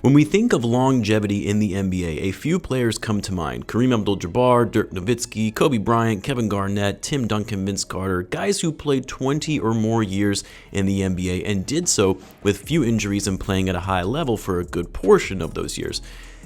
When we think of longevity in the NBA, a few players come to mind. Kareem Abdul-Jabbar, Dirk Nowitzki, Kobe Bryant, Kevin Garnett, Tim Duncan, Vince Carter, guys who played 20 or more years in the NBA and did so with few injuries and playing at a high level for a good portion of those years.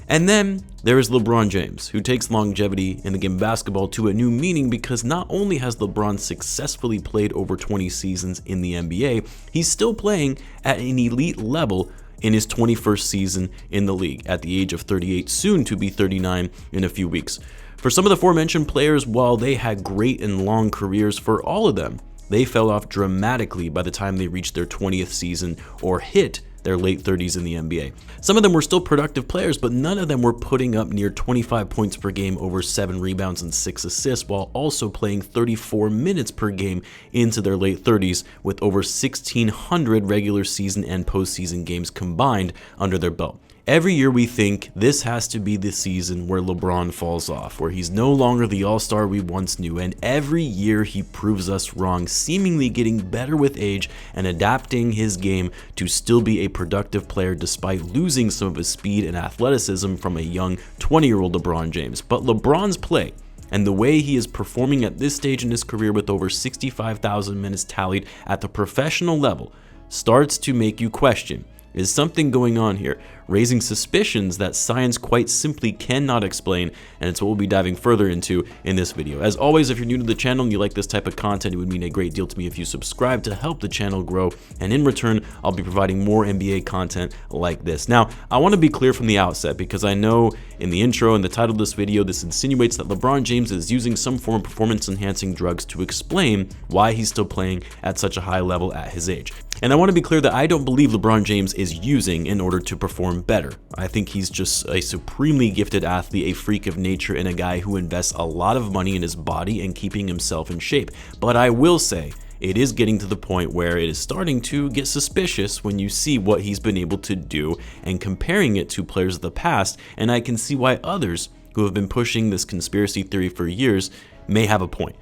And then there is LeBron James, who takes longevity in the game of basketball to a new meaning because not only has LeBron successfully played over 20 seasons in the NBA, he's still playing at an elite level in his 21st season in the league at the age of 38, soon to be 39 in a few weeks. For some of the aforementioned players, while they had great and long careers, for all of them, they fell off dramatically by the time they reached their 20th season or hit their late 30s in the NBA. Some of them were still productive players, but none of them were putting up near 25 points per game, over 7 rebounds and 6 assists, while also playing 34 minutes per game into their late 30s with over 1,600 regular season and postseason games combined under their belt. Every year we think this has to be the season where LeBron falls off, where he's no longer the all-star we once knew, and every year he proves us wrong, seemingly getting better with age and adapting his game to still be a productive player despite losing some of his speed and athleticism from a young 20-year-old LeBron James. But LeBron's play and the way he is performing at this stage in his career with over 65,000 minutes tallied at the professional level starts to make you question, is something going on here, raising suspicions that science quite simply cannot explain, and it's what we'll be diving further into in this video. As always, if you're new to the channel and you like this type of content, it would mean a great deal to me if you subscribe to help the channel grow, and in return, I'll be providing more NBA content like this. Now, I want to be clear from the outset, because I know in the intro and the title of this video, this insinuates that LeBron James is using some form of performance-enhancing drugs to explain why he's still playing at such a high level at his age. And I want to be clear that I don't believe LeBron James is using in order to perform better. I think he's just a supremely gifted athlete, a freak of nature, and a guy who invests a lot of money in his body and keeping himself in shape. But I will say, it is getting to the point where it is starting to get suspicious when you see what he's been able to do and comparing it to players of the past, and I can see why others who have been pushing this conspiracy theory for years may have a point.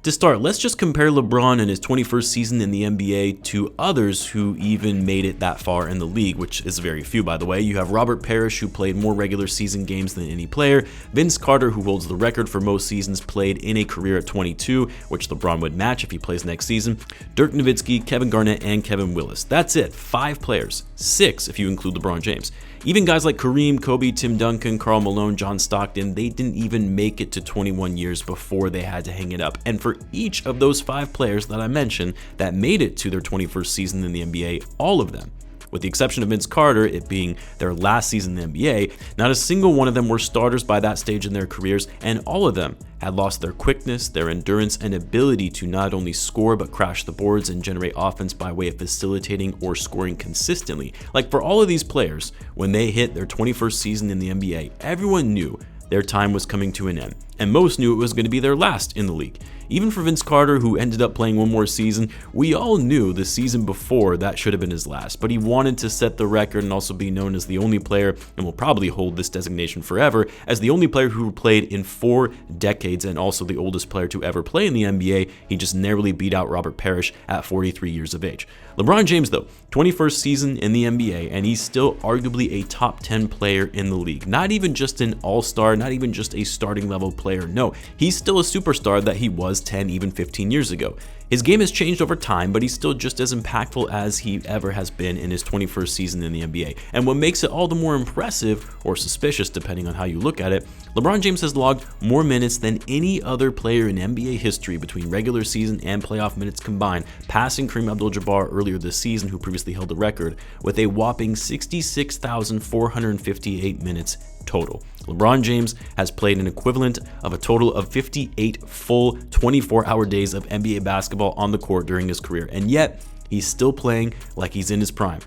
To start, let's just compare LeBron in his 21st season in the NBA to others who even made it that far in the league, which is very few, by the way. You have Robert Parrish, who played more regular season games than any player, Vince Carter, who holds the record for most seasons played in a career at 22, which LeBron would match if he plays next season, Dirk Nowitzki, Kevin Garnett, and Kevin Willis. That's it, 5 players, 6 if you include LeBron James. Even guys like Kareem, Kobe, Tim Duncan, Karl Malone, John Stockton, they didn't even make it to 21 years before they had to hang it up. And for each of those 5 players that I mentioned that made it to their 21st season in the NBA, all of them, with the exception of Vince Carter, it being their last season in the NBA, not a single one of them were starters by that stage in their careers, and all of them had lost their quickness, their endurance, and ability to not only score but crash the boards and generate offense by way of facilitating or scoring consistently. Like, for all of these players, when they hit their 21st season in the NBA, everyone knew their time was coming to an end, and most knew it was going to be their last in the league. Even for Vince Carter, who ended up playing one more season, we all knew the season before that should have been his last, but he wanted to set the record and also be known as the only player, and will probably hold this designation forever, as the only player who played in 4 decades and also the oldest player to ever play in the NBA. He just narrowly beat out Robert Parrish at 43 years of age. LeBron James, though, 21st season in the NBA, and he's still arguably a top 10 player in the league. Not even just an all-star, not even just a starting level player. No, he's still a superstar that he was 10, even 15 years ago. His game has changed over time, but he's still just as impactful as he ever has been in his 21st season in the NBA. And what makes it all the more impressive, or suspicious depending on how you look at it, LeBron James has logged more minutes than any other player in NBA history between regular season and playoff minutes combined, passing Kareem Abdul-Jabbar earlier this season, who previously held the record, with a whopping 66,458 minutes total. LeBron James has played an equivalent of a total of 58 full 24-hour days of NBA basketball on the court during his career, and yet he's still playing like he's in his prime.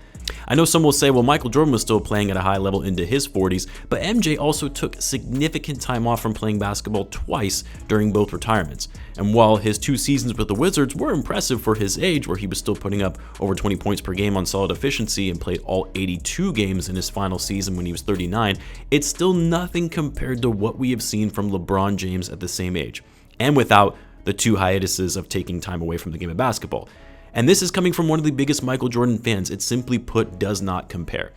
I know some will say, well, Michael Jordan was still playing at a high level into his 40s, but MJ also took significant time off from playing basketball twice during both retirements. And while his 2 seasons with the Wizards were impressive for his age, where he was still putting up over 20 points per game on solid efficiency and played all 82 games in his final season when he was 39, it's still nothing compared to what we have seen from LeBron James at the same age, and without the 2 hiatuses of taking time away from the game of basketball. And this is coming from one of the biggest Michael Jordan fans. It simply put does not compare.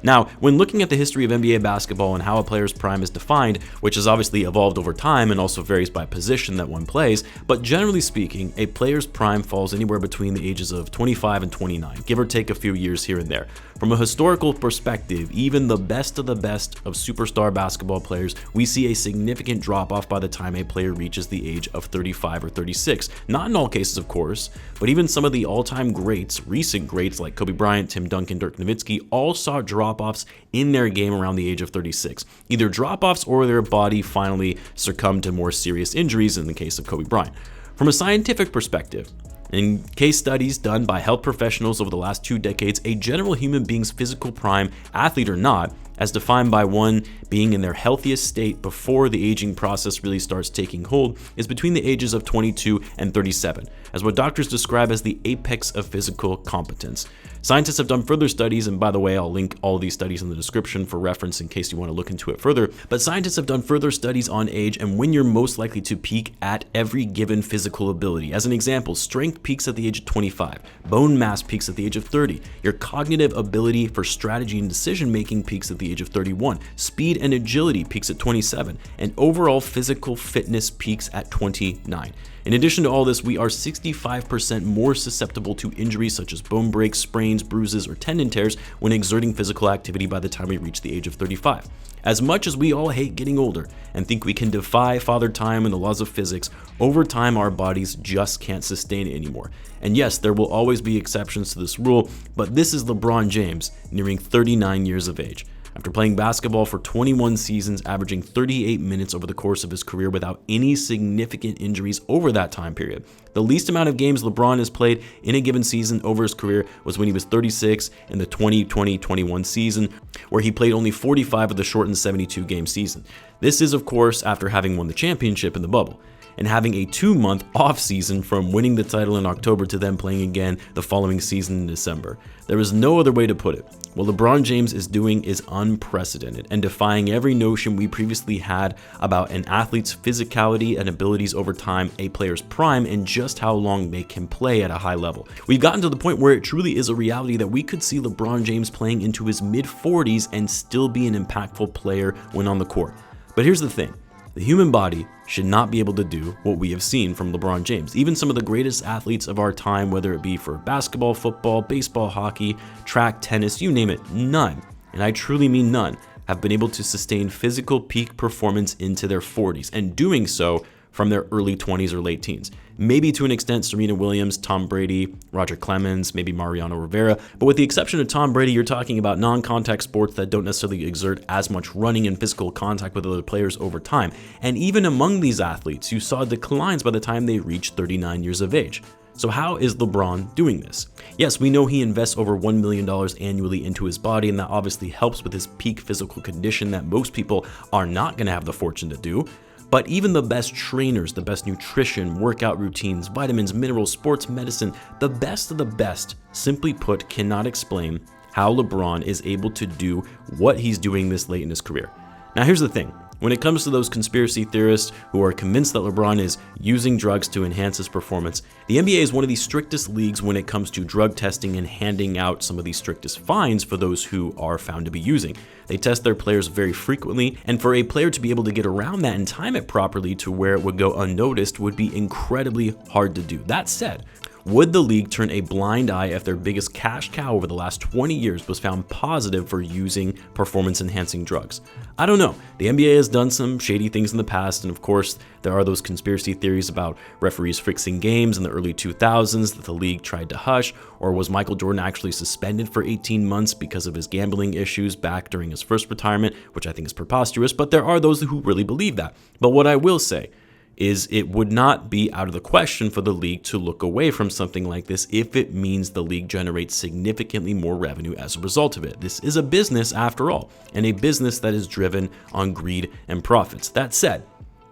Now, when looking at the history of NBA basketball and how a player's prime is defined, which has obviously evolved over time and also varies by position that one plays, but generally speaking, a player's prime falls anywhere between the ages of 25 and 29, give or take a few years here and there. From a historical perspective, even the best of superstar basketball players, we see a significant drop-off by the time a player reaches the age of 35 or 36. Not in all cases, of course, but even some of the all-time greats, recent greats like Kobe Bryant, Tim Duncan, Dirk Nowitzki, all saw drop-offs in their game around the age of 36. Either drop-offs or their body finally succumbed to more serious injuries in the case of Kobe Bryant. From a scientific perspective, in case studies done by health professionals over the last 2 decades, a general human being's physical prime, athlete or not, as defined by one being in their healthiest state before the aging process really starts taking hold, is between the ages of 22 and 37, as what doctors describe as the apex of physical competence. Scientists have done further studies, and by the way, I'll link all these studies in the description for reference in case you want to look into it further, but scientists have done further studies on age and when you're most likely to peak at every given physical ability. As an example, strength peaks at the age of 25, bone mass peaks at the age of 30, your cognitive ability for strategy and decision making peaks at the age of 31, speed and agility peaks at 27, and overall physical fitness peaks at 29. In addition to all this, we are 65% more susceptible to injuries such as bone breaks, sprains, bruises, or tendon tears when exerting physical activity by the time we reach the age of 35. As much as we all hate getting older and think we can defy Father Time and the laws of physics, over time our bodies just can't sustain it anymore. And yes, there will always be exceptions to this rule, but this is LeBron James, nearing 39 years of age. After playing basketball for 21 seasons, averaging 38 minutes over the course of his career without any significant injuries over that time period. The least amount of games LeBron has played in a given season over his career was when he was 36 in the 2020-21 season, where he played only 45 of the shortened 72-game season. This is, of course, after having won the championship in the bubble and having a 2-month off season from winning the title in October to then playing again the following season in December. There is no other way to put it. What LeBron James is doing is unprecedented and defying every notion we previously had about an athlete's physicality and abilities over time, a player's prime, and just how long they can play at a high level. We've gotten to the point where it truly is a reality that we could see LeBron James playing into his mid-40s and still be an impactful player when on the court. But here's the thing. The human body should not be able to do what we have seen from LeBron James. Even some of the greatest athletes of our time, whether it be for basketball, football, baseball, hockey, track, tennis, you name it, none, and I truly mean none, have been able to sustain physical peak performance into their 40s, and doing so from their early 20s or late teens. Maybe to an extent Serena Williams, Tom Brady, Roger Clemens, maybe Mariano Rivera, but with the exception of Tom Brady, you're talking about non-contact sports that don't necessarily exert as much running and physical contact with other players over time. And even among these athletes, you saw declines by the time they reached 39 years of age. So how is LeBron doing this? Yes, we know he invests over $1 million annually into his body, and that obviously helps with his peak physical condition that most people are not going to have the fortune to do. But even the best trainers, the best nutrition, workout routines, vitamins, minerals, sports medicine, the best of the best, simply put, cannot explain how LeBron is able to do what he's doing this late in his career. Now here's the thing. When it comes to those conspiracy theorists who are convinced that LeBron is using drugs to enhance his performance, the NBA is one of the strictest leagues when it comes to drug testing and handing out some of the strictest fines for those who are found to be using. They test their players very frequently, and for a player to be able to get around that and time it properly to where it would go unnoticed would be incredibly hard to do. That said, would the league turn a blind eye if their biggest cash cow over the last 20 years was found positive for using performance-enhancing drugs? I don't know. The NBA has done some shady things in the past, and of course, there are those conspiracy theories about referees fixing games in the early 2000s that the league tried to hush, or was Michael Jordan actually suspended for 18 months because of his gambling issues back during his first retirement, which I think is preposterous, but there are those who really believe that. But what I will say is it would not be out of the question for the league to look away from something like this if it means the league generates significantly more revenue as a result of it. This is a business after all, and a business that is driven on greed and profits. That said,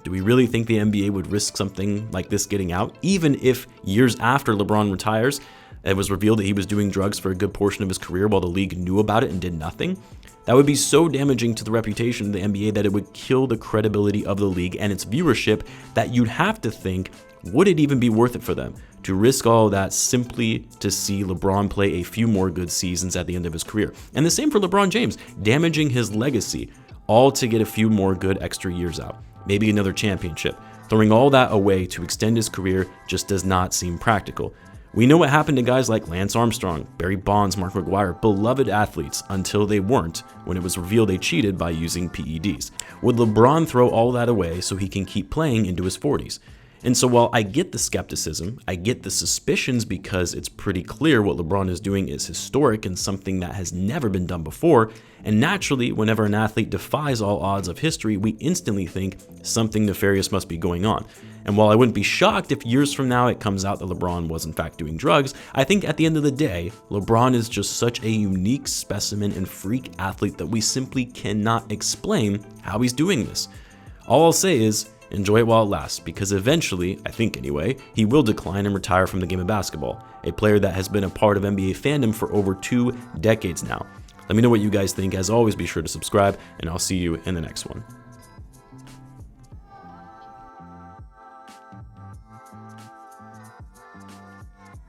do we really think the NBA would risk something like this getting out, even if years after LeBron retires, it was revealed that he was doing drugs for a good portion of his career while the league knew about it and did nothing? That would be so damaging to the reputation of the NBA that it would kill the credibility of the league and its viewership that you'd have to think, would it even be worth it for them to risk all of that simply to see LeBron play a few more good seasons at the end of his career? And the same for LeBron James, damaging his legacy, all to get a few more good extra years out, maybe another championship. Throwing all that away to extend his career just does not seem practical. We know what happened to guys like Lance Armstrong, Barry Bonds, Mark McGwire, beloved athletes until they weren't, when it was revealed they cheated by using PEDs. Would LeBron throw all that away so he can keep playing into his 40s? And so while I get the skepticism, I get the suspicions because it's pretty clear what LeBron is doing is historic and something that has never been done before, and naturally, whenever an athlete defies all odds of history, we instantly think something nefarious must be going on. And while I wouldn't be shocked if years from now it comes out that LeBron was in fact doing drugs, I think at the end of the day, LeBron is just such a unique specimen and freak athlete that we simply cannot explain how he's doing this. All I'll say is, enjoy it while it lasts, because eventually, I think anyway, he will decline and retire from the game of basketball, a player that has been a part of NBA fandom for over 2 decades now. Let me know what you guys think. As always, be sure to subscribe, and I'll see you in the next one.